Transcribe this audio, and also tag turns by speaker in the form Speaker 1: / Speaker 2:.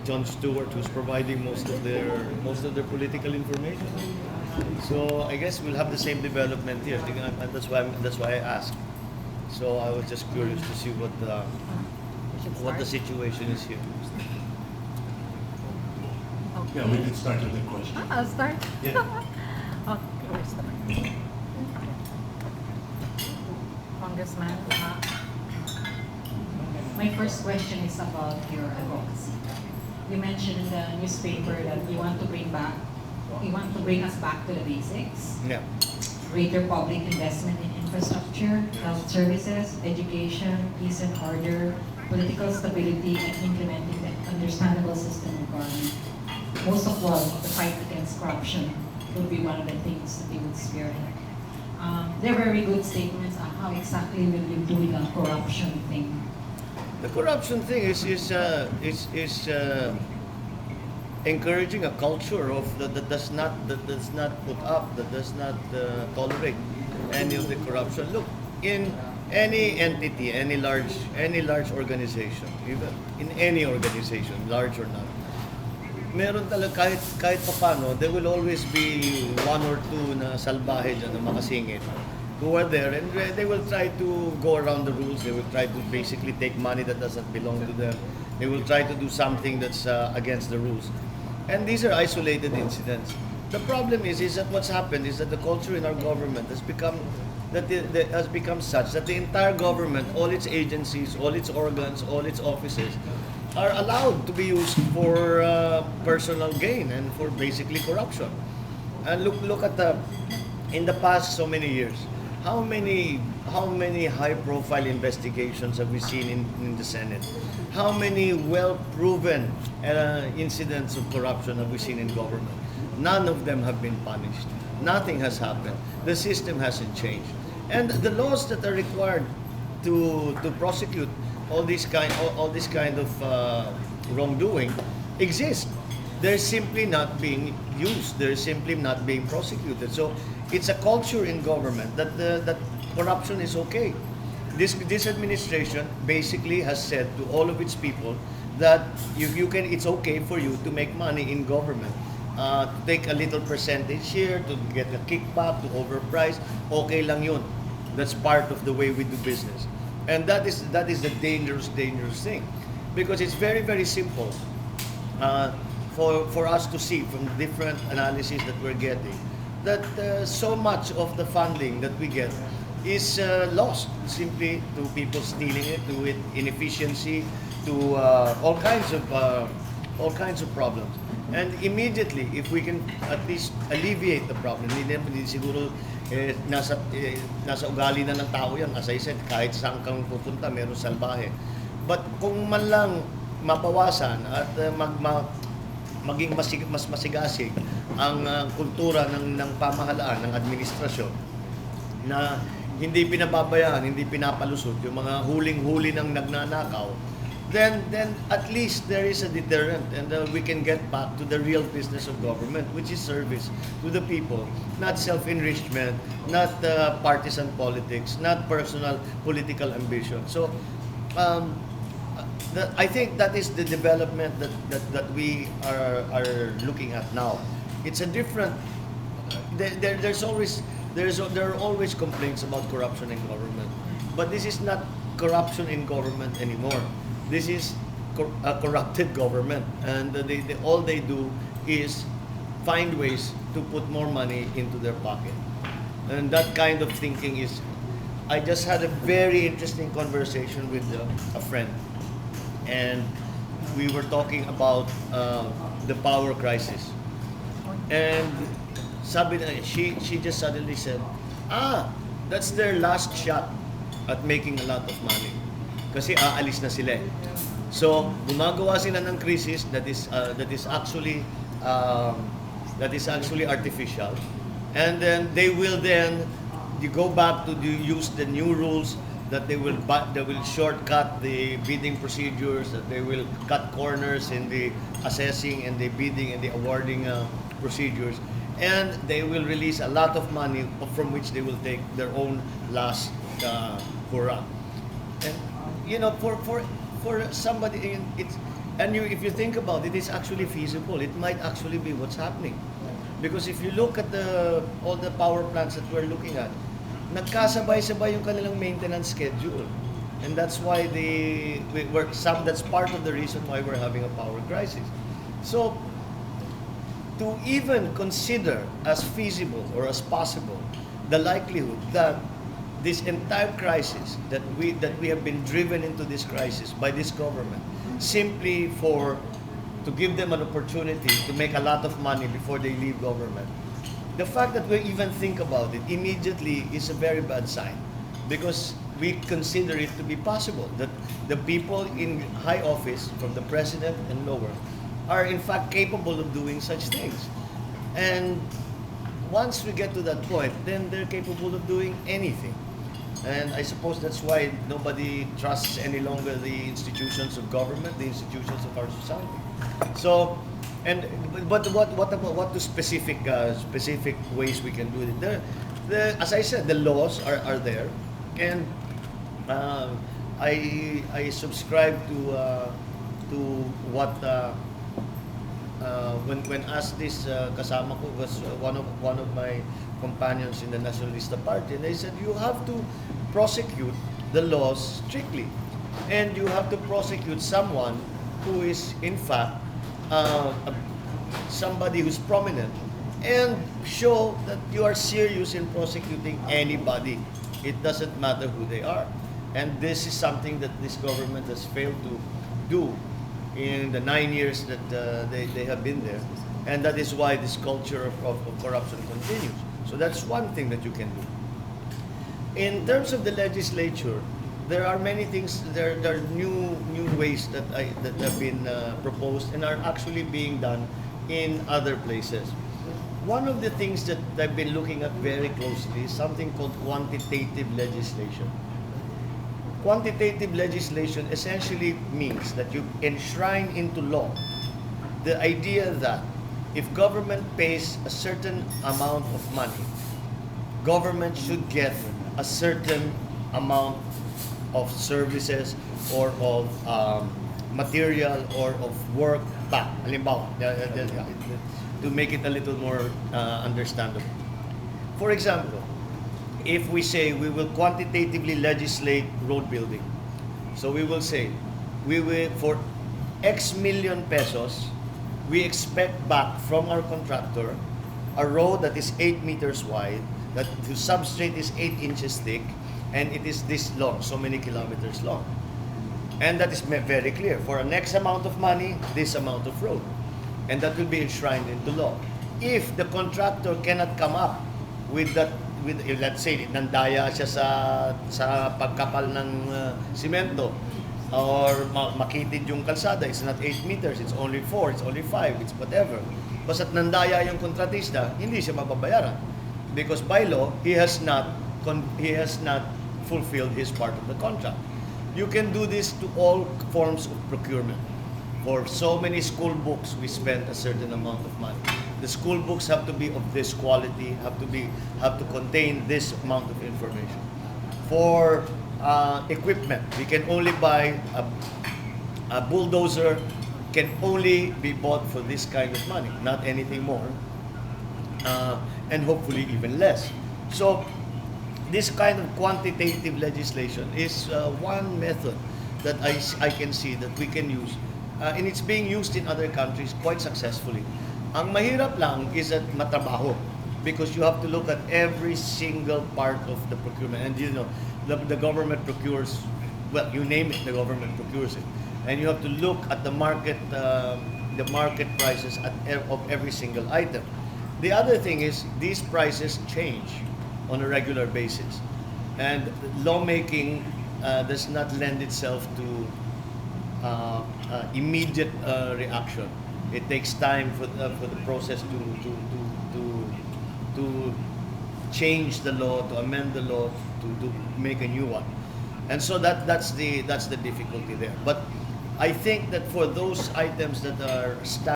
Speaker 1: Jon Stewart, who's providing most of their political information. So I guess we'll have the same development here, and that's why I asked. So I was just curious to see what the situation is here.
Speaker 2: Yeah, we can start with the question.
Speaker 3: I'll start.
Speaker 1: Yeah.
Speaker 3: Okay, we're starting. Congressman,
Speaker 4: my first question is about your advocacy. You mentioned in the newspaper that you want to bring us back to the basics.
Speaker 1: Yeah.
Speaker 4: Greater public investment in infrastructure, health services, education, peace and order, political stability, and implementing the understandable system of government. Most of all, the fight against corruption would be one of the things that they would spearhead. They're very good statements on how exactly will you do the corruption thing.
Speaker 1: The corruption thing is encouraging a culture of that does not put up, that does not tolerate any of the corruption. Look, in any entity, any large organization, even in any organization, large or not, meron talaga kahit paano, there will always be one or two na salbahe dyan na makasingit who are there, and they will try to go around the rules. They will try to basically take money that doesn't belong to them. They will try to do something that's against the rules. And these are isolated incidents. The problem is that what's happened is that the culture in our government has become such that the entire government, all its agencies, all its organs, all its offices, are allowed to be used for personal gain and for basically corruption. And look at in the past so many years, how many high-profile investigations have we seen in the Senate? How many well-proven incidents of corruption have we seen in government? None of them have been punished. Nothing has happened. The system hasn't changed, and the laws that are required to prosecute all this kind of wrongdoing exist. They're simply not being used. They're simply not being prosecuted. So it's a culture in government that that corruption is okay. This administration basically has said to all of its people that it's okay for you to make money in government. To take a little percentage here, to get a kickback, to overprice, okay lang yun. That's part of the way we do business. And that is the dangerous thing. Because it's very, very simple for us to see from different analysis that we're getting that so much of the funding that we get is lost simply to people stealing it, to inefficiency, to all kinds of problems. And immediately, if we can at least alleviate the problem, hindi siguro nasa ugali na ng tao yan. As I said, kahit saan kang pupunta, meron salbahe. But kung man lang mapawasan at maging mas masigasig ang kultura ng pamahalaan, ng administrasyon, na hindi pinababayaan, hindi pinapalusot yung mga huling-huli ng nagnanakaw, then at least there is a deterrent, and we can get back to the real business of government, which is service to the people, not self-enrichment, not partisan politics, not personal political ambition. So I think that is the development that we are looking at now. It's a different. There are always complaints about corruption in government, but this is not corruption in government anymore. This is a corrupted government, and all they do is find ways to put more money into their pocket. And that kind of thinking is. I just had a very interesting conversation with a friend, and we were talking about the power crisis. And sabi na, she just suddenly said, that's their last shot at making a lot of money. Kasi aalis na sila. So, gumagawa sila ng crisis that is actually artificial. And then they will you go back to use the new rules that they will shortcut the bidding procedures, that they will cut corners in the assessing and the bidding and the awarding procedures, and they will release a lot of money from which they will take their own last hurrah. And for somebody, And if you think about it, it's actually feasible. It might actually be what's happening. Because if you look at all the power plants that we're looking at, nagkasabay-sabay yung kanilang maintenance schedule. And that's why that's part of the reason why we're having a power crisis. So, to even consider as feasible or as possible the likelihood that this entire crisis, that we have been driven into this crisis by this government simply to give them an opportunity to make a lot of money before they leave government. The fact that we even think about it immediately is a very bad sign, because we consider it to be possible that the people in high office, from the president and lower, are in fact capable of doing such things. And once we get to that point, then they're capable of doing anything. And I suppose that's why nobody trusts any longer the institutions of government, the institutions of our society. So, but what the specific ways we can do it? As I said, the laws are there, and I subscribe to what when asked this, kasama ko was one of my companions in the Nacionalista Party, and they said you have to prosecute the laws strictly, and you have to prosecute someone who is in fact somebody who's prominent, and show that you are serious in prosecuting anybody. It doesn't matter who they are, and this is something that this government has failed to do in the 9 years that they have been there, and that is why this culture of corruption continues. So that's one thing that you can do. In terms of the legislature, there are many things. There are new ways that have been proposed and are actually being done in other places. One of the things that I've been looking at very closely is something called quantitative legislation. Quantitative legislation essentially means that you enshrine into law the idea that if government pays a certain amount of money, government should get a certain amount of services or of material or of work back. Halimbawa, to make it a little more understandable. For example, if we say we will quantitatively legislate road building, so we will say we will, for X million pesos, we expect back from our contractor a road that is 8 meters wide, that the substrate is 8 inches thick, and it is this long, so many kilometers long. And that is very clear. For an X amount of money, this amount of road. And that will be enshrined into law. If the contractor cannot come up with that, let's say, nandaya siya sa pagkapal ng simento, or makitid yung kalsada, it's not 8 meters, it's only 4, it's only 5, it's whatever. Basta't nandaya yung kontratista, hindi siya mababayaran. Because by law, he has not fulfilled his part of the contract. You can do this to all forms of procurement. For so many school books, we spend a certain amount of money. The school books have to be of this quality, have to contain this amount of information. For equipment, we can only buy a bulldozer, can only be bought for this kind of money, not anything more, and hopefully even less. So this kind of quantitative legislation is one method that I can see that we can use, and it's being used in other countries quite successfully. Ang mahirap lang is at matrabaho, because you have to look at every single part of the procurement, and you know the government procures, well, you name it, the government procures it, and you have to look at the market prices of every single item. The other thing is these prices change on a regular basis, and lawmaking does not lend itself to immediate reaction. It takes time for the process to change the law, to amend the law, to make a new one, and so that's the difficulty there. But I think that for those items that are